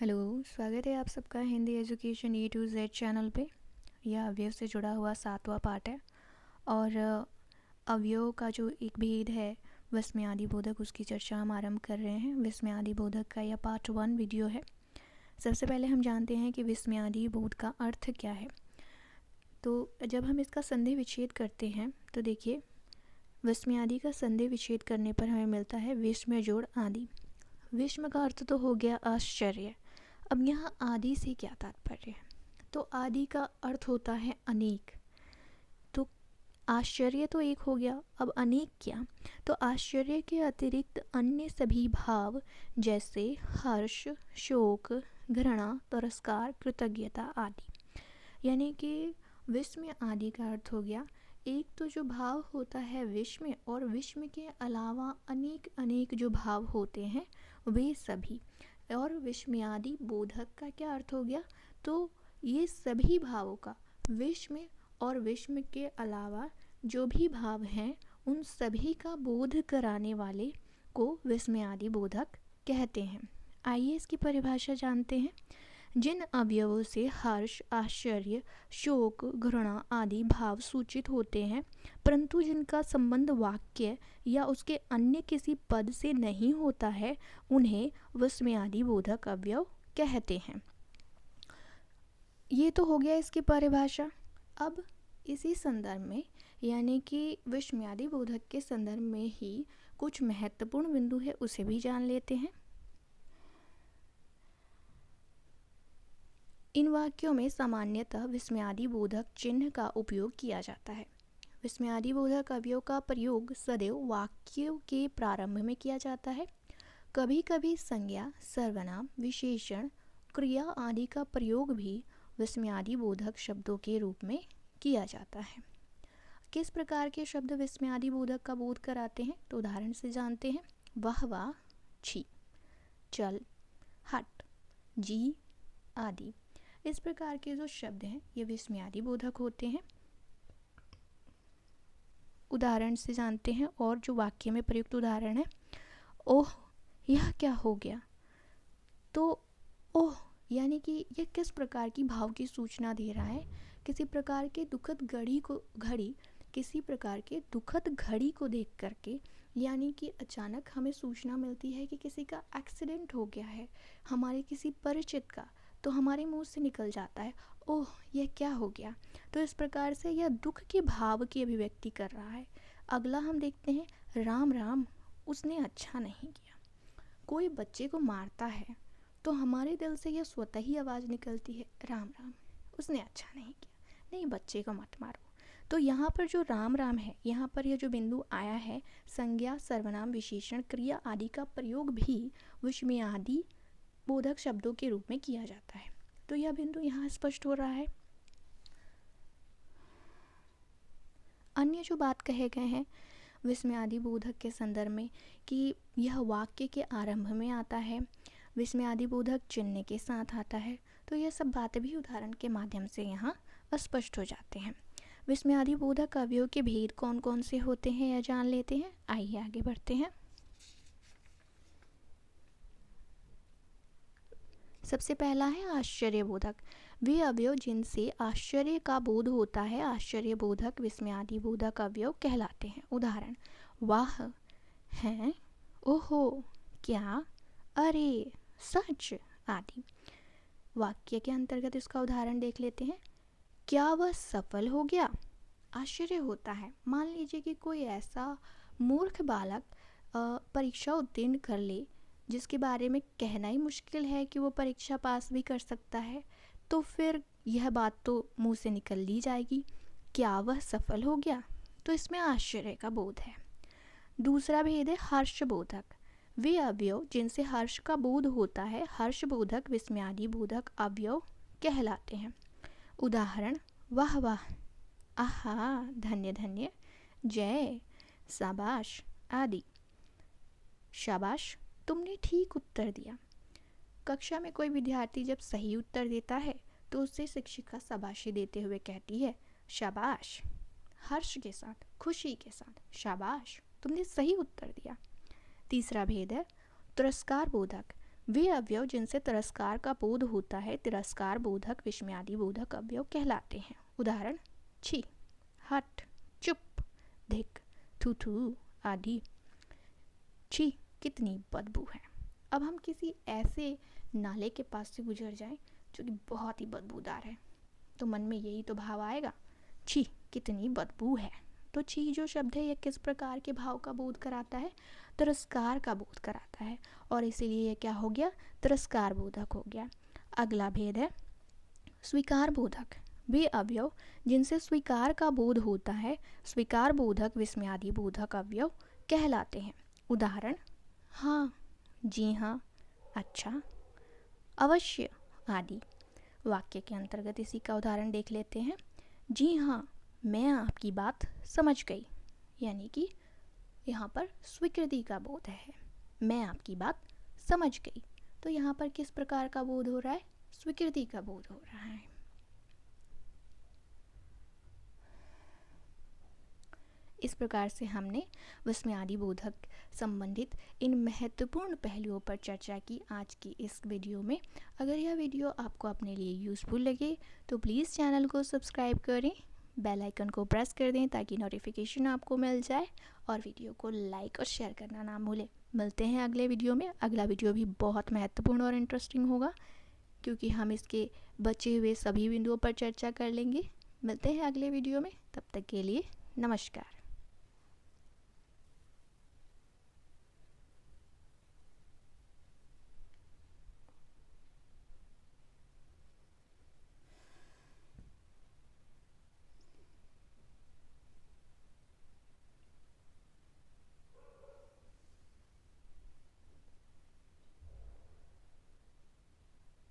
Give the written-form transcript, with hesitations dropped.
Hello, स्वागत है आप सबका Hindi education A to Z channel पे। यह अवयव से जुड़ा हुआ 7वां पार्ट है और अवयव का जो एक भेद है विस्मयादि बोधक, उसकी चर्चा हम आरंभ कर रहे हैं। विस्मयादि बोधक का यह पार्ट 1 वीडियो है। सबसे पहले हम जानते हैं कि विस्मयादि बोध का अर्थ क्या है। तो जब हम इसका संधि विच्छेद करते हैं तो देखिए, विस्मयादि का संधि विच्छेद करने पर हमें मिलता है विस्मय जोड़ आदि। विस्म का अर्थ तो हो गया आश्चर्य। अब यहाँ आदि से क्या तात्पर्य है? तो आदि का अर्थ होता है अनेक। तो आश्चर्य तो एक हो गया, अब अनेक क्या? तो आश्चर्य के अतिरिक्त अन्य सभी भाव जैसे हर्ष, शोक, घृणा, तिरस्कार, कृतज्ञता आदि। यानी कि विस्मय आदि का अर्थ हो गया एक तो जो भाव होता है विस्मय, और विस्मय के अलावा अनेक अनेक जो भाव होते हैं वे सभी। और विस्मयादि बोधक का क्या अर्थ हो गया? तो ये सभी भावों का, विस्मय और विस्मय के अलावा जो भी भाव हैं उन सभी का बोध कराने वाले को विस्मयादि बोधक कहते हैं। आइए इसकी परिभाषा जानते हैं। जिन अवयवों से हर्ष, आश्चर्य, शोक, घृणा आदि भाव सूचित होते हैं, परंतु जिनका संबंध वाक्य या उसके अन्य किसी पद से नहीं होता है, उन्हें विस्मयादि बोधक अवयव कहते हैं। ये तो हो गया इसकी परिभाषा। अब इसी संदर्भ में, यानी कि विस्मयादि बोधक के संदर्भ में ही कुछ महत्वपूर्ण बिंदु है, उसे भी जान लेते हैं। इन वाक्यों में सामान्यतः विस्मयादि बोधक चिन्ह का उपयोग किया जाता है। विस्मयादि बोधक अवयव का प्रयोग सदैव वाक्यों के प्रारंभ में किया जाता है। कभी कभी संज्ञा, सर्वनाम, विशेषण, क्रिया आदि का प्रयोग भी विस्मयादि बोधक शब्दों के रूप में किया जाता है। किस प्रकार के शब्द विस्मयादि बोधक का बोध कराते हैं? तो उदाहरण से जानते हैं। वाह वाह, छी, चल, हट, जी आदि। इस प्रकार के जो शब्द हैं ये विस्मयादि बोधक होते हैं। उदाहरण से जानते हैं, और जो वाक्य में प्रयुक्त उदाहरण है, ओह यह क्या हो गया। तो ओह यानी कि यह किस प्रकार की भाव की सूचना दे रहा है? किसी प्रकार के दुखद घड़ी को देख करके, यानी कि अचानक हमें सूचना मिलती है कि किसी का एक्सीडेंट हो गया है, हमारे किसी परिचित का, तो हमारे मुंह से निकल जाता है ओह यह क्या हो गया। तो इस प्रकार से यह दुख के भाव की अभिव्यक्ति कर रहा है। अगला हम देखते हैं, राम राम, उसने अच्छा नहीं किया। कोई बच्चे को मारता है तो हमारे दिल से यह स्वतः ही आवाज़ निकलती है, राम राम, उसने अच्छा नहीं किया, नहीं बच्चे को मत मारो। तो यहाँ पर जो राम राम है, यहाँ पर यह जो बिंदु आया है, संज्ञा, सर्वनाम, विशेषण, क्रिया आदि का प्रयोग भी विस्मयादि बोधक शब्दों के रूप में किया जाता है। तो यह बिंदु यहाँ स्पष्ट हो रहा है। अन्य जो बात कहे गए हैं विस्मयादि बोधक के संदर्भ में कि यह वाक्य के आरंभ में आता है, विस्मयादि बोधक चिन्ह के साथ आता है, तो यह सब बातें भी उदाहरण के माध्यम से यहाँ स्पष्ट हो जाते हैं। विस्मयादि बोधक अवयव के भेद कौन कौन से होते हैं यह जान लेते हैं। आइए आगे बढ़ते हैं। सबसे पहला है आश्चर्य बोधक। वे अवयव जिनसे आश्चर्य का बोध होता है आश्चर्य बोधक विस्मयादि बोधक अवयव कहलाते हैं। उदाहरण, वाह, हैं, ओहो, क्या, अरे, सच आदि। वाक्य के अंतर्गत इसका उदाहरण देख लेते हैं। क्या वह सफल हो गया? आश्चर्य होता है। मान लीजिए कि कोई ऐसा मूर्ख बालक परीक्षा उत्तीर्ण कर ले जिसके बारे में कहना ही मुश्किल है कि वो परीक्षा पास भी कर सकता है, तो फिर यह बात तो मुंह से निकल ली जाएगी, क्या वह सफल हो गया? तो इसमें आश्चर्य का बोध है। दूसरा भेद है हर्ष बोधक। वे अवयव जिनसे हर्ष का बोध होता है हर्ष बोधक विस्मयादि बोधक अवयव कहलाते हैं। उदाहरण, वाह वाह, आहा, धन्य धन्य, जय, शाबाश आदि। शाबाश, तुमने ठीक उत्तर दिया। कक्षा में कोई विद्यार्थी जब सही उत्तर देता है तो उससे शिक्षिका शाबाशी देते हुए कहती है, शाबाश, हर्ष के साथ, खुशी के साथ, शाबाश, तुमने सही उत्तर दिया। तीसरा भेद है तिरस्कार बोधक। वे अवयव जिनसे तिरस्कार का बोध होता है तिरस्कार बोधक विस्मयादि बोधक अवयव कहलाते हैं। उदाहरण छी, हट, चुप, धिक, थू थू आदि। छी, कितनी बदबू है। अब हम किसी ऐसे नाले के पास से गुजर जाएं जो कि बहुत ही बदबूदार है तो मन में यही तो भाव आएगा, छी कितनी बदबू है। तो छी जो शब्द है यह किस प्रकार के भाव का बोध कराता है? तिरस्कार का बोध कराता है और इसीलिए यह क्या हो गया? तिरस्कार बोधक हो गया। अगला भेद है स्वीकार बोधक। वे अवयव जिनसे स्वीकार का बोध होता है स्वीकार बोधक विस्मयादि बोधक अवयव कहलाते हैं। उदाहरण हाँ, जी हाँ, अच्छा, अवश्य आदि। वाक्य के अंतर्गत इसी का उदाहरण देख लेते हैं। जी हाँ, मैं आपकी बात समझ गई, यानी कि यहाँ पर स्वीकृति का बोध है। मैं आपकी बात समझ गई, तो यहाँ पर किस प्रकार का बोध हो रहा है? स्वीकृति का बोध हो रहा है। इस प्रकार से हमने विस्मयादि बोधक संबंधित इन महत्वपूर्ण पहलुओं पर चर्चा की आज की इस वीडियो में। अगर यह वीडियो आपको अपने लिए यूज़फुल लगे तो प्लीज़ चैनल को सब्सक्राइब करें, बेल आइकन को प्रेस कर दें ताकि नोटिफिकेशन आपको मिल जाए और वीडियो को लाइक और शेयर करना ना भूलें। मिलते हैं अगले वीडियो में। अगला वीडियो भी बहुत महत्वपूर्ण और इंटरेस्टिंग होगा क्योंकि हम इसके बचे हुए सभी बिंदुओं पर चर्चा कर लेंगे। मिलते हैं अगले वीडियो में, तब तक के लिए नमस्कार।